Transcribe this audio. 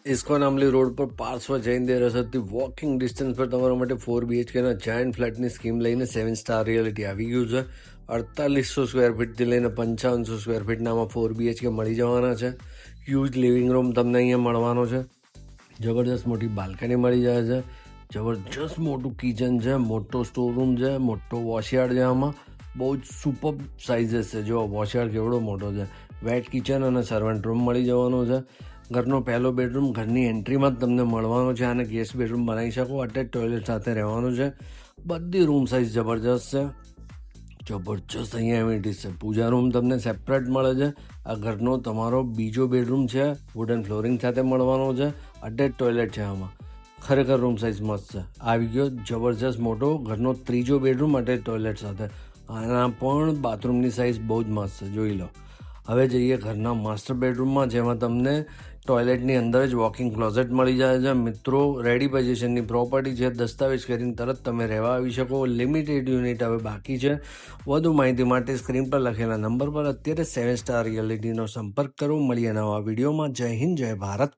ISKCON આંબલી road પર પાર્શ્વ Jain દેરાસરથી walking distance પર તમારા માટે 4 BHKના જાયન્ટ ફ્લેટની સ્કીમ લઈને 7 સ્ટાર રિયાલિટી આવી ગયું છે. 4800 સ્ક્વેર ફીટથી લઈને 5500 સ્ક્વેર ફીટનામાં 4 BHK મળી જવાના છે. હ્યુજ લિવિંગ રૂમ તમને અહીંયા મળવાનો છે. જબરજસ્ત મોટી બાલ્કની મળી જાય છે. જબરજસ્ત મોટું કિચન છે, મોટો સ્ટોરરૂમ છે, મોટો વોશયાર્ડ છે. આમાં બહુ જ સુપર સાઇઝીસ છે. જો વોશયાર્ડ કેવડો મોટો છે. વેટ કિચન અને સર્વન્ટ રૂમ મળી જવાનો છે. ઘરનો પહેલો બેડરૂમ ઘરની એન્ટ્રીમાં જ તમને મળવાનો છે. આને ગેસ્ટ બેડરૂમ બનાવી શકો. અટેચ ટોયલેટ સાથે રહેવાનું છે. બધી રૂમ સાઇઝ જબરજસ્ત છે. જબરજસ્ત અહીંયા એમિનિટીઝ છે. પૂજા રૂમ તમને સેપરેટ મળે છે. આ ઘરનો તમારો બીજો બેડરૂમ છે, વુડન ફ્લોરિંગ સાથે મળવાનો છે. અટેચ ટોયલેટ છે. આમાં ખરેખર રૂમ સાઇઝ મસ્ત છે. આવી ગયો જબરજસ્ત મોટો ઘરનો ત્રીજો બેડરૂમ અટેચ ટોયલેટ સાથે. આના પણ બાથરૂમની સાઇઝ બહુ જ મસ્ત છે, જોઈ લો. હવે જઈએ ઘરના માસ્ટર બેડરૂમમાં, જેમાં તમને ટોયલેટની અંદર જ વોકિંગ ક્લોઝેટ મળી જાય છે. મિત્રો, રેડી પોઝિશનની પ્રોપર્ટી છે. દસ્તાવેજ કરીને તરત તમે રહેવા આવી શકો. લિમિટેડ યુનિટ હવે બાકી છે. વધુ માહિતી માટે સ્ક્રીન પર લખેલા નંબર પર અત્યારે 7 સ્ટાર રિયાલિટીનો સંપર્ક કરો. મળીએ નવા વિડીયોમાં. જય હિન્દ, જય ભારત.